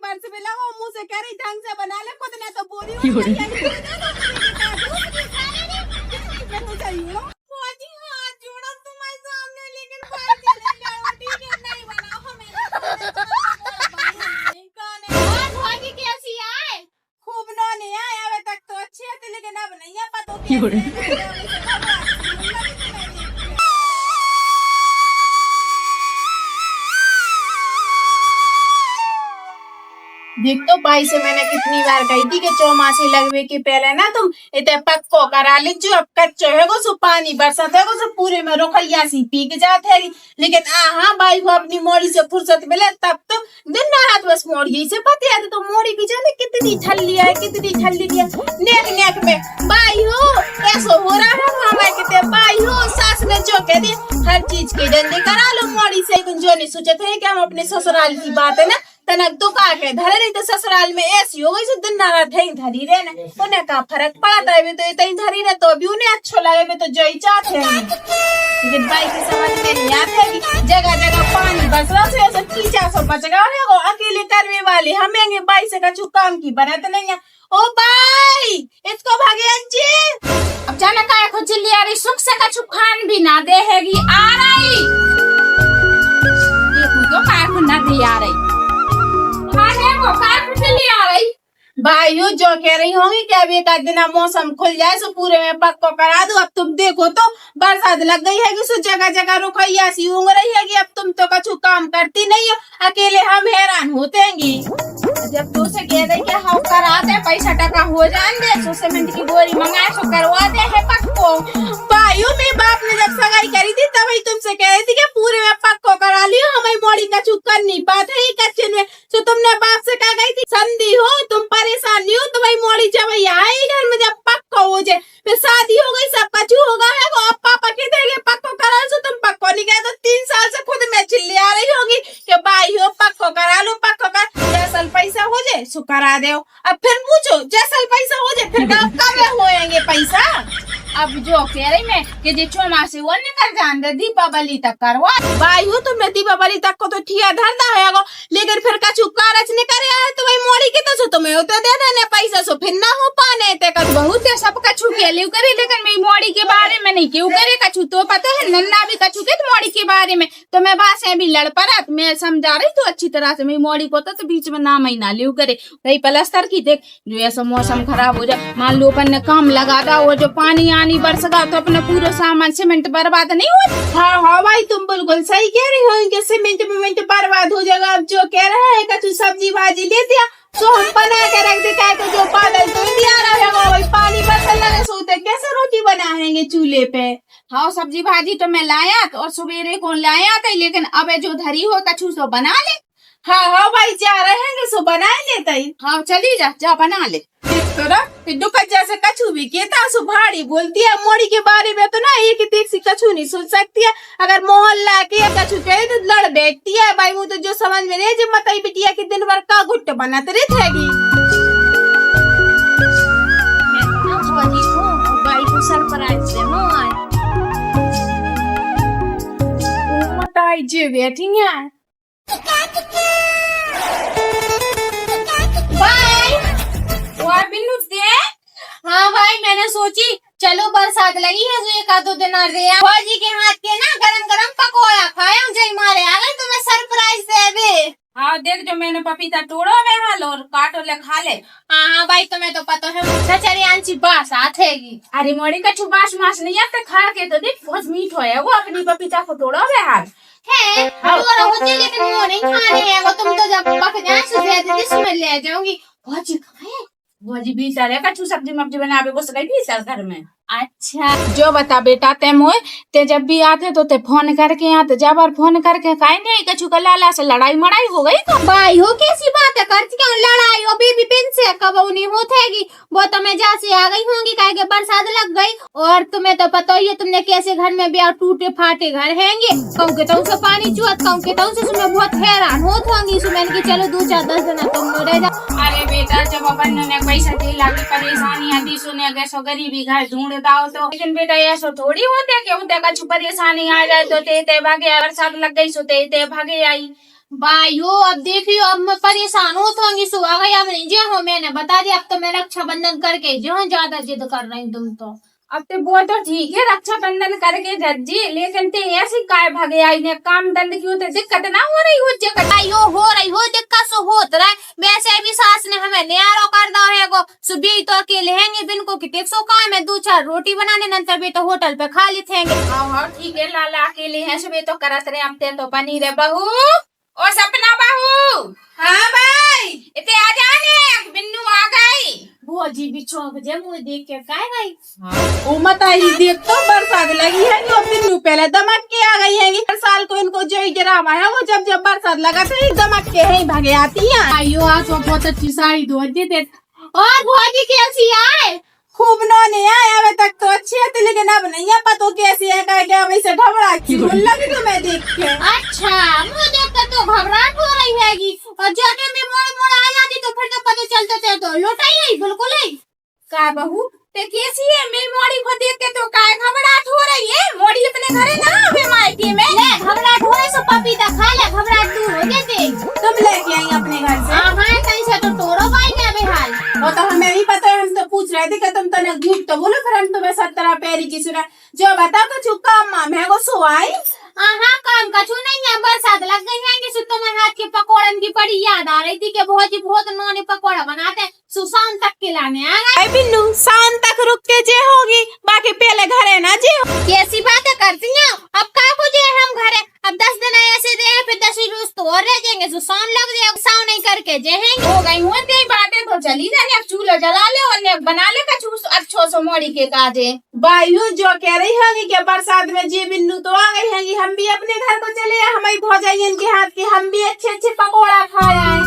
Purse में लगा मुंह से कह रही ढंग से बना ले खुद ने तो बोली खूब नौने आए अबे तक तो अच्छे थे लेकिन अब नहीं है पता देख तो भाई से मैंने कितनी बार कही थी कि चौमासी लगवे के पहले ना तुम इतने पक्को करा लीजिए अब कच्चो है सो पानी बरसात है सो पूरे में रोखैया सी पी के जाते है लेकिन हाँ भाई को अपनी मोड़ी से फुर्सत मिले तब तो दिन रात बस मोड़ी से पता है तो मोड़ी की जाने कितनी ठल्ली है कितनी ठल्ली है नेक नेक में भाई हो ऐसा हो रहा है हमारे कितने भाई हो सास ने जो कह दी हर चीज के धंधे करा लो मोड़ी से जो नहीं सोचे थे कि हम अपने ससुराल की बात है ना तनक तो का के धरे नहीं तो ससुराल में ऐसी हो गई सो दिन रात है धरी रहे ना उन्हें का फर्क पड़ता है तो इतनी धरी रहे तो अभी उन्हें अच्छा लगे में तो जो ही चाहते हैं लेकिन भाई की समझ में नहीं आते कि जगह जगह पानी बस रहा से ऐसा कीचा सो बचेगा और अकेले करने वाले हमें भाई से कछु काम की बनत नहीं है ओ भाई इसको भागे जी अब जाने का एक चिल्ली आ रही सुख से कछु खान भी ना देगी आ रही देखो तो काय को ना दे आ रही वो काय को चिल्ली आ रही भाइयों जो कह रही होंगी कि अब एक आध दिन मौसम खुल जाए सो पूरे में पक्को करा दो अब तुम देखो तो बरसात लग गई है कि सो जगह जगह रुकैया सी उंग रही है कि अब तुम तो कछु काम करती नहीं हो अकेले हम हैरान होते हैं जब तो से कह रही कि हम करा दे पैसा टका हो जान दे सो सीमेंट की बोरी मंगाए सो करवा दे है पक्को भाइयों मेरे बाप ने जब सगाई करी थी तब ही तुमसे कह रही थी कि पूरे में पक्को करा लियो हमें मोड़ी कछु कर नहीं पाते ही कच्चे में तो तुमने बाप से कहा गई थी संधि हो तुम परेशान नहीं हो तुम्हारी मोड़ी जब आई घर में जब पक्को हो जाए फिर शादी हो गई सब कछु होगा है वो अब पापा के देंगे पक्को करा सो तुम पक्को नहीं गए तो 3 साल से खुद में चिल्ली आ रही होगी कि भाई हो पक्को करा लो पक्को कर जैसा पैसा हो जाए सो करा दो अब फिर पूछो जैसा पैसा हो जाए फिर कब होएंगे पैसा अब जो कह रही मैं कि जे चौमासी वो निकल जान दे दीपावली तक करवा भाई हो तुमने दीपावली तक को तो ठिया धरना है लेकिन फिर कछु कारज नहीं करे है तो भाई मोड़ी के तो तुम्हें तो दे देने पैसा सो फिर ना हो पाने ते कर बहुत है सब कछु के लिए करे लेकिन मैं मोड़ी के बारे में नहीं क्यों करे कछु तो पता है नन्ना भी कछु के मोड़ी के बारे में तो मैं बात से भी लड़ पड़ा मैं समझा रही तो अच्छी तरह से मैं मोड़ी को तो बीच में ना महीना लियो करे भाई प्लास्टर की देख जो ऐसा मौसम खराब हो जाए मान लो अपन ने काम लगा दा वो जो पानी आनी बरसगा तो अपना पूरा सामान सीमेंट बर्बाद नहीं हो हाँ भाई तुम बिल्कुल सही कह रही हो कि सीमेंट बर्बाद हो जाएगा अब जो कह रहा है कछु सब्जी भाजी ले दिया तो हम बना के रख देता है तो जो बादल तो दिया रहेगा भाई पानी बरसल लगे सोते कैसे रोटी बनाएंगे चूल्हे पे हाँ सब्जी भाजी तो मैं लाया और सवेरे को लाया था लेकिन अब जो धरी हो कछु सो बना ले हाँ भाई जा रहेंगे सो बना लेता ही हाँ चली जा बना ले जैसे कछु भी कहता सो भाड़ी बोलती है मोड़ी के बारे में तो ना एक देख सी कछु नहीं सोच सकती है अगर मोहल्ला के कछु कहे तो लड़ बैठती है भाई वो तो जो समझ में नहीं जो मत बिटिया के दिन भर का गुट्ट बनाते रहेगी भाई को सरप्राइज दे मोटाई जी बैठी है हाँ भाई मैंने सोची चलो बरसात लगी है जो एक आधो दिन फौजी के हाथ के ना गरम गरम पकौड़ा खाए जय मारे आ गए तुम्हें सरप्राइज दे दे हाँ देख जो मैंने पपीता तोड़ो में हाल और काटो ले खा ले हाँ भाई तुम्हें तो पता है सचरी आंची बास आथेगी अरे मोड़ी का छुबाश मास नहीं आते खा के तो देख बहुत मीठ होया वो अपनी पपीता को तोड़ो में हाल है लेकिन वो नहीं खाने है वो तुम तो जब पक जाए सुबह ले जाऊंगी फौजी खाए भोजी भी सर है कछु सब्जी मब्जी बनावे को सके भी सर घर में अच्छा जो बता बेटा ते मोए ते जब भी आते तो ते फोन करके आते जब बार फोन करके काहे नहीं कछु का लाला से लड़ाई मड़ाई हो गई तो भाई हो कैसी बात है करती क्यों लड़ाई हो बेबी पिन से कब नहीं होतेगी वो तो मैं जैसे आ गई होंगी काहे के बरसात लग गई और तुम्हें तो पता ही है तुमने कैसे घर में भी टूटे फाटे घर हैंगे कहूँ के तो से पानी चुहत कहूँ के तो से मैं बहुत हैरान होत होंगी सुमन की चलो 2-4-10 दिन तुम रह जा अरे बेटा जब अपन ने पैसा दिला की परेशानी आदि सुने गए सो गरीबी घर ढूंढ दाओ तो लेकिन बेटा ऐसा थोड़ी होता कि उनका कछु परेशानी आ जाए तो ते भागे बरसात लग गई सो ते भागे आई भाई हो अब देखियो अब मैं परेशान होत होंगी होंगी सु आ गई अब नहीं जो हो मैंने बता दिया। अब तो मैं रक्षाबंधन करके जो ज्यादा जिद कर रही तुम तो। अब तो वो तो ठीक है रक्षाबंधन करके जज्जी, लेकिन ते ऐसी काय भागे आई ने काम दंड की होते दिक्कत ना हो रही हो जगह यो हो रही हो दिक्कत सो होत रहा है। वैसे भी सास ने हमें न्यारो कर दो है गो सुबह तो अकेले हैंगे दिन को कितने सो काम है 2-4 रोटी बनाने नंतर भी तो होटल पे खा ली थे। हाँ ठीक है लाला अकेले हैं सुबह तो करत रहे अब ते तो पनीर है बहू और सपना बहू। हाँ भाई इतने आ जाने बिन्नू आ गई। बुआ जी भी चौंक जे मुझे देख के कह गई ओ मत आई देख तो बरसात लगी है जो बिन्नू पहले दमक के आ गई है। हर साल को इनको जो ही ड्रामा है वो जब जब बरसात लगा तो दमक के ही भागे आती है। आयो आज वो बहुत अच्छी साड़ी धो देते। और बुआ जी कैसी आए? खूब नौने आए अभी तक तो अच्छी है लेकिन अब नहीं है पता कैसी है क्या वैसे घबरा क्यों लगी तुम्हें देख के। अच्छा मुझे देख कर तो घबराहट हो रही हैगी और जाने में मोड़ आ जाती तो फिर तो पता चलता थे तो लौटा ही नहीं बिल्कुल ही। का बहू ते कैसी है मेरी मोड़ी को देख के तो काय घबराहट हो रही है। मोड़ी अपने घरे ना आवे मायके में ले घबराहट हो रही सो पपीता खा ले घबराहट दूर हो जाते। तुम लेके आई अपने घर से? हाँ कहीं से तो तोरो भाई ने बेहाल वो तो हमें भी पता है। हम तो पूछ रहे थे कि तुम तो झूठ तो बोलो फिर हम तुम्हें 17 पैरी की सुना जो बता कुछ काम माम है वो सुवाई। हाँ काम कछु नहीं है बरसात लग गई है कि सुतो में हाथ के पकौड़न की बड़ी याद आ रही थी कि भौजी बहुत नौने पकौड़ा बनाते हैं सुशांत तक के लाने आ गए। बिन्नू शाम तक रुक के जे होगी बाकी पहले घरे ना जे कैसी बातें करती हैं अब का को जे हम घरे अब 10 दिन ऐसे रहे फिर 10 रोज तो और रह जाएंगे सुशांत लग जाएगा साव नहीं करके जे हैं हो गई हुई तेरी बातें तो चली जाने अब चूल्हा जला ले और ने बना ले कछु अच्छो सो मोड़ी के काजे। बायू जो कह रही होगी कि बरसात में जी बिन्नू तो आ गई है हम भी अपने घर को चले हमारी भौजाई इनके हाथ के हम भी अच्छे अच्छे पकौड़ा खाए आए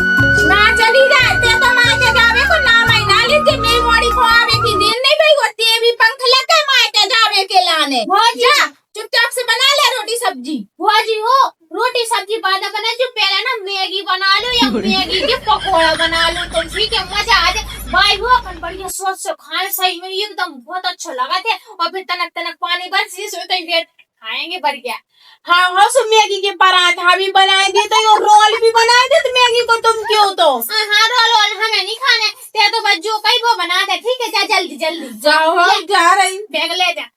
ना चली जाए ते तो मायके जावे को ना महीना लेते मेरी मोड़ी को आवे की देर नहीं भाई होती भी पंख लगे मायके जावे के लाने। भौजी चुपचाप से बना ले रोटी सब्जी। भौजी हो रोटी सब्जी बाद में बना जो पहले ना मैगी बना लो या मैगी के पकौड़ा बना लो तो ठीक है मजा आ जाए। भाई हो अपन बढ़िया सोच से खाए सही में एकदम बहुत अच्छा लगा थे और फिर तनक तनक पानी बस इस वेट खाएंगे बढ़िया। हाँ हाँ सो मैगी के पराठा भी बनाए देते और रोल भी बनाए देते मैगी को तुम क्यों तो। हाँ रोल हमें नहीं खाने ते तो बस जो कहीं वो बना दे ठीक है जा जल्दी जल्दी जाओ हम जा रही बैग ले जा।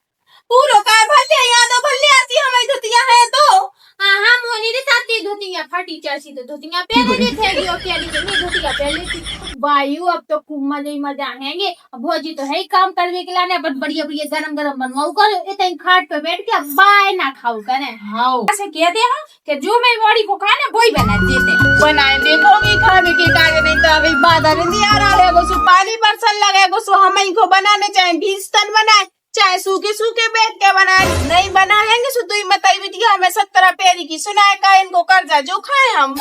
पूरो का भले यहाँ तो भले आती हमारी धुतिया है तो। हाँ मोनी रे साथी धोतियां फटी चैसी तो धोतियां पहले दी थे और क्या दी नहीं धोतियां पहले थी। वायु अब तो खूब मजा आएंगे भौजी तो है ही काम करने के लाने बट बढ़िया बढ़िया गरम गरम बनवाओ कर इतने खाट पे बैठ के बाय ना खाओ करे। हाँ ऐसे कहते हैं कि जो मेरी बॉडी को खाना वही बना देते बनाए देखोगी खाने के कागे नहीं तो अभी बाधा नहीं आ रहा है वो सो पानी बरसन लगे वो सो हम को बनाने चाहे 20 टन बनाए चाहे सूखे सूखे बैठ के बनाए नहीं बनाएंगे सो तू बताई बिटिया हमें 17 पैरी की सुनाए का इनको कर्जा जो खाए हम।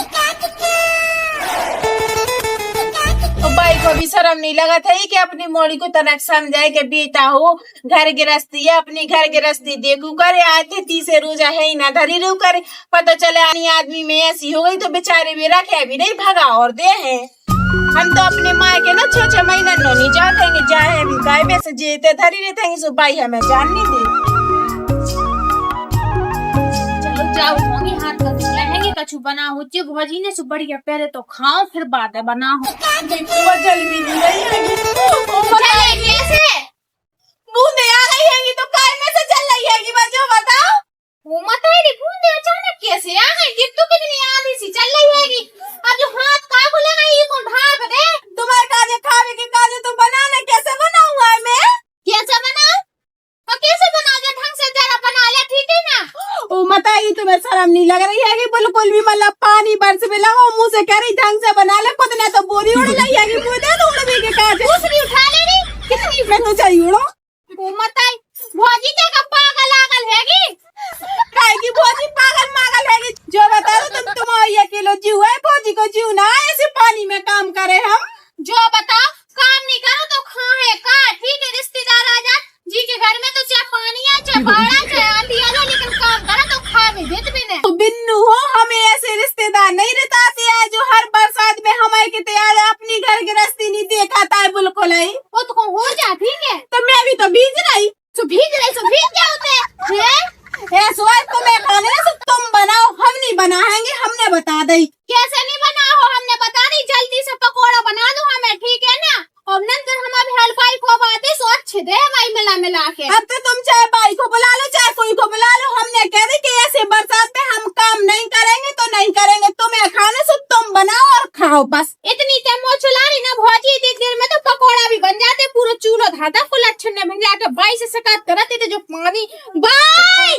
तो भाई को भी शर्म नहीं लगा था कि अपनी मोड़ी को तनक समझाए कि बेटा हो घर गृहस्थी है अपनी घर गृहस्थी देखू करे आते तीसरे रोजा है ही ना धरी रू करे पता चले आदमी में ऐसी हो गई तो बेचारे भी रखे भी नहीं भगा और दे है। हम तो अपने माँ के ना 6-6 महीना नहीं जाते जाए भी गाय में से जेते धरी रहते हैं सो भाई हमें जान नहीं दे। चलो जाओ होंगी हाथ का रहेंगे कछु बना हो जे भौजी ने सु बढ़िया पहले तो खाओ फिर बाद में बनाओ। जल भी नहीं रही है कैसे बूंदे आ गई है तो काय में से चल रही है बच्चों बताओ। वो मत है बूंदे अचानक कैसे आ गई गिर तो कितनी आधी सी चल रही हैगी अब जो हाथ का को लगा ये कौन भाप दे तुम्हारे काजे खावे के काजे तो बनाने कैसे बनाऊंगा मैं कैसे बना और कैसे बना दे ढंग से जरा बना ले ठीक है ना। ओ बताइए तुम्हें शर्म नहीं लग रही है कि बिल्कुल भी मतलब पानी बरस में लगा मुंह से कह रही ढंग से बना ले खुद ने तो बोरी उड़ रही है कि मुझे दे दूं उड़ के काजे दूसरी उठा ले रही कितनी मैं तो चाहिए उड़ो वो मत आई भौजी क्या पागल आगल हैगी काय की भौजी पागल मागल है जो बता दो तुम्हारी 1 किलो जीव है भौजी को जीव ना ऐसे पानी में काम करे हम जो बताओ काम नहीं करो तो खाए का ठीक है रिश्तेदार आ जा जी के घर में तो चाहे पानी है चाहे बाढ़ है चाहे आंधी आ जाए लेकिन काम करो तो खा भी देत भी नहीं। तो बिन्नू हो हमें ऐसे रिश्तेदार नहीं रहते हैं जो हर बरसात में हमारे के तैयार अपनी घर गृहस्थी नहीं देखा था बिल्कुल ही वो तो हो जा ठीक है तो मैं भी तो भीज रही तो भीज जाते हैं ऐसा तो मैं खाने से तुम बनाओ हम नहीं बनाएंगे हमने बता दी कैसे नहीं बना हो हमने बता दी जल्दी से पकौड़ा हो बस। इतनी तेमो चला रही ना भौजी, देख देर में तो पकोड़ा भी बन जाते, पूरा चूल्हा धाता फुल अच्छे ने बन जाते। बाई से सकात करते थे जो पानी बाई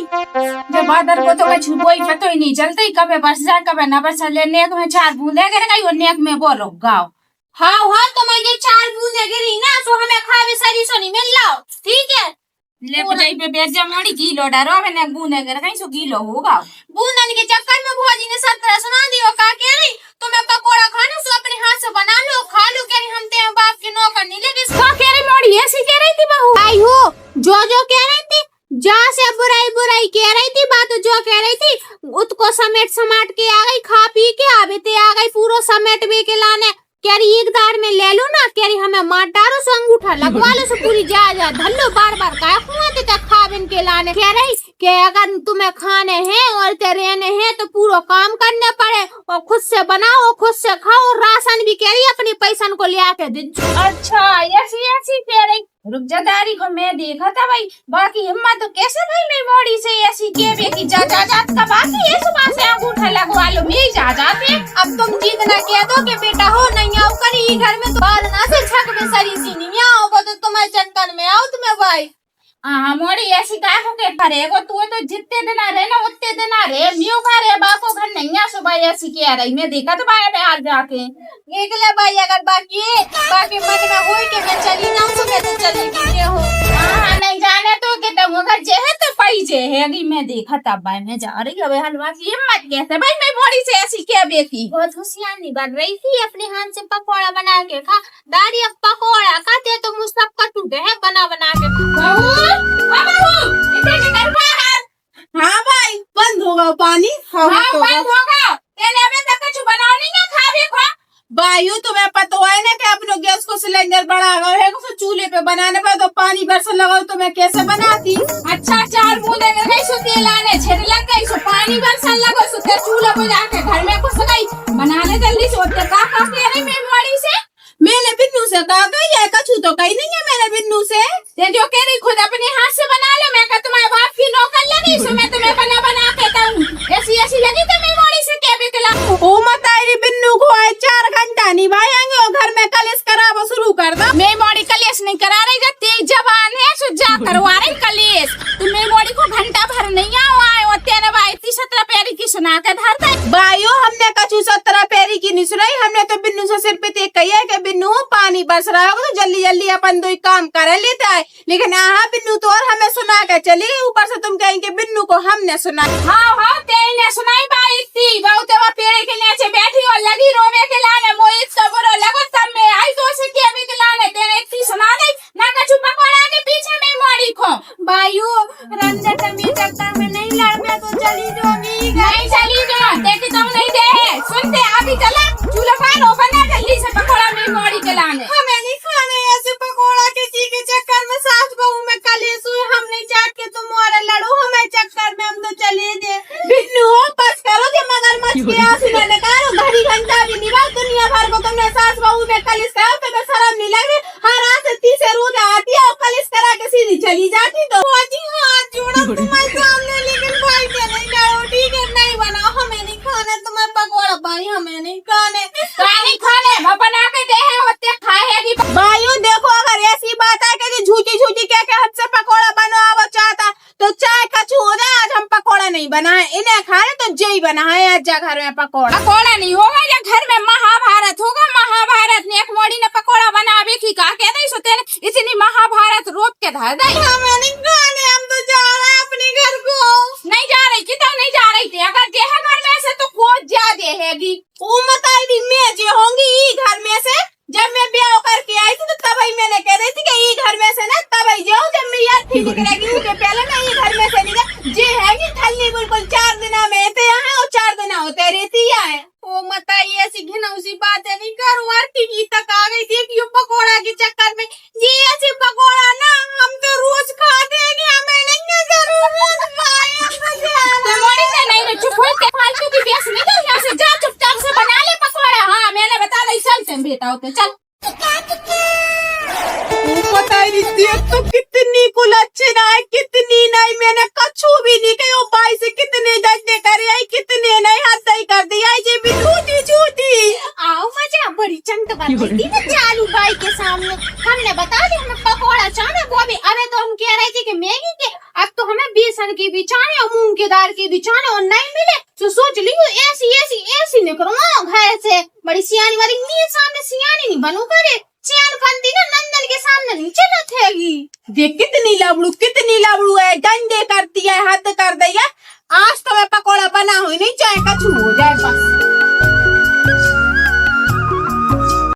जब बादल को तो कछु कोई पता ही नहीं चलता ही कब बरसा कब न बरसा, लेने में 4 बूंदे गिर गई और नेक में बोलो गाओ। हाँ हाँ, तो मैं ये 4 बूंदे गिरी ना तो हमें खावे सरी सोनी मिल लाओ, ठीक है। ले जाई पे बेच जा मोड़ी किलो डारो में नेक बूंदे गिर गई सो किलो होगा। बूंदन के चक्कर में भौजी ने 17 सुना दियो का कह रही तुम्हें पकोड़ा खाना सो अपने हाथ से बना लो खा लो, कह रही हम ते बाप के नौकर नहीं लेके का कह रही मोड़ी ऐसी कह रही थी बहू। आई हो जो कह रही थी, जा से बुराई कह रही थी, बात जो कह रही थी उसको समेट समाट के आ गई, खा पी के आवे ते आ गई पूरा समेट वे के लाने। कह रही एक दार में ले लो ना, कह रही हमें मार डारो सो अंगूठा लगवा लो सो पूरी जा धल्लो बार का खुआ देता खाविन के लाने। कह रही कि अगर तुम्हें खाने हैं और ते रहने हैं तो पूरा काम करने पड़े और खुद से बनाओ खुद से खाओ, राशन भी कह रही अपनी पैसा को ले आके दे। अच्छा ऐसी कह रही, रुक जा दारी को मैं देखा था भाई, बाकी हिम्मत तो कैसे भाई मैं मोड़ी से ऐसी के की जा का बाकी ये सुबह से अंगूठा लगवा लो मैं जा जाते। अब तुम जीतना कह दो कि बेटा हो नहीं आओ करी घर में तो बाल ना से छक में सरी सी नहीं आओ तो तुम्हारे चक्कर में आओ तुम्हें भाई। हाँ मोड़ी ऐसी काय हो के करेगो तू तो जितने दिन आ रहे ना उतने दिन आ रहे म्यू खा रहे बाको घर नहीं आ सुबह ऐसी कह रही मैं देखा तो भाई आज जाके देख ले भाई अगर बाकी मन में हो के मैं चली ना तो मैं तो चली गई हो। हाँ नहीं जाने तो कि तुम अगर जे है तो पई जे है अभी मैं देखा तब भाई मैं जा रही अब हलवा की हिम्मत कैसे भाई मैं मोड़ी से ऐसी क्या बेकी। बहुत होशियार नहीं बन रही थी, अपने हाथ से पकोड़ा बना के खा दादी, अब पकोड़ा खाते तो मुझ सब कटूटे है बना के। हाँ भाई बंद होगा पानी। हाँ बंद होगा तेरे अबे तक कुछ बनाओ नहीं ना खावे खा भाइयों तुम्हें पता है ना कि अपने गैस को सिलेंडर बढ़ा गए है तो चूल्हे पे बनाने पर तो पानी बरसन लगाओ तो मैं कैसे बनाती। अच्छा 4 बूंदे में गई सो तेल आने छिड़ लग गई सो पानी बरसन लगो सो तेरे चूल्हे पे जाके घर में घुस गई बना ले जल्दी से। होते का कह रही मैं मोड़ी से मैंने बिन्नू से कहा गई है कछु तो कही नहीं है मैंने बिन्नू से। ये जो कह रही खुद अपने हाथ से बना लो, मैं तुम्हारे बाप की नौकर लगी सो मैं तुम्हें बना के दूं ऐसी लगी तो मैं मोड़ी से क्या बिकला। ओ मत आई बिन्नू को आए 4 घंटा नहीं भाई और घर में कलेश कराबो शुरू कर दो। मैं मोड़ी कलेश नहीं करा रही, जब तेज जबान है सो जा करवा रही कलेश। तुम मेरी मोड़ी को घंटा भर नहीं आए और तेरे भाई 17 पैरी की सुना के धरता है। भाइयों हमने कछु 17 पैरी की नहीं सुनाई, हमने तो बिन्नू से सिर्फ इतने कही है कि बिन्नू पानी बरस रहा होगा तो जल्दी अपन दो काम कर लेता है, लेकिन हाँ बिन्नू तो और हमें सुना के चली गई, ऊपर से तुम कहेंगे बिन्नू को हमने सुना। हाँ तेने सुनाई बाई थी बहुत पेड़ के नीचे बैठी और लगी रोवे के लाने मोहित तो बुरो लगो तब मैं आई तो से के भी के लाने तेने इतनी सुना दे ना कछु पकोड़ा के पीछे में मोड़ी खो। भाइयों रंजन तमी चक्कर में नहीं लड़ने तो चली जाओगी। नहीं चली जा देखी तुम नहीं दे सुनते अभी चला चूल्हा पानो बना जल्दी से पकोड़ा में मोड़ी के लाने। हमें नहीं खाने ऐसे पकोड़ा किसी के चक्कर में सास बहू में कलेश हुए, हम नहीं चाहते कि तुम और लड़ो हमें चक्कर में, हम तो चले दे। बिन्नू बस करो कि मगरमच्छ के आंसू न निकालो, घड़ी घंटा भी नहीं बात दुनिया भर को तुमने सास बहू में कलेश करा तो शर्म नहीं लग रही। हर रात 30 रोज आती है और कलेश करा के सीधी चली जाती तो हाथ जोड़ो तुम्हारे सामने, लेकिन भाई से नहीं लड़ो ठीक है, नहीं बनाओ हमें नहीं खाना तुम्हारे पकौड़ा भाई हमें नहीं खाने बना के दे है होते खाएगी। भाइयों देखो अगर ऐसी बात है कि झूठी क्या के हाथ से पकौड़ा बनावा चाहता तो चाहे कछु हो जाए, आज हम पकौड़ा नहीं बनाए इन्हें खाए तो जय बनाए आज जा घर में पकौड़ा नहीं होगा या घर में महाभारत होगा। महाभारत ने एक मोड़ी ने पकौड़ा बनावे की कहा कह दई सो तेरे इतनी महाभारत रोप के धर दई। हमें नहीं खाने, हम तो जा रहे हैं अपने घर को। नहीं जा रही कि नहीं जा रही थी, अगर जे है घर में से तो खोज ज्यादा हैगी। वो बताई थी मैं जो होंगी ई घर में से, जब मैं ब्याह करके आई थी तो तभी मैंने कह रही थी कि ई घर में से ना तभी जाऊँ जब मेरी अर्थी निकलेगी उसके पहले मैं ई घर में से नहीं जे है कि थल्ली बिल्कुल 4 दिन में रहते हैं और 4 दिन होते रहती है। ओ मताई ऐसी घिनौसी बातें नहीं करो, आरती की तक आ गई थी क्यों पकोड़ा के चक्कर में। ये ऐसे पकोड़ा ना हम तो रोज खाते हैं कि हमें नहीं जरूरत मोड़ी से नहीं चुप हो के फालतू की बेस नहीं दो यहाँ से जा चुपचाप से बना ले पकोड़ा। हाँ मैंने बता दी चल तुम बेटा होते चल। बताई देख तो कितनी कुलच्छन है कितनी नहीं, मैंने कछु भी नहीं कही भाई से कितने डंडे करे आई कितने नहीं हाथ सही कर दिया जी भी झूठी आओ मत लहसुन की बिछाने और मूंग की दाल की बिछाने और नहीं मिले तो सोच ली ऐसी निकलवा घर से। बड़ी सियानी वाली मेरे सामने सियानी नहीं बनू करे, सियान बनती ना नंदन के सामने नहीं चलत हैगी। देख कितनी लबड़ू है, डंडे करती है, हद कर दी है। आज तो मैं पकौड़ा बना हुई नहीं, चाहे कछु हो जाए बस।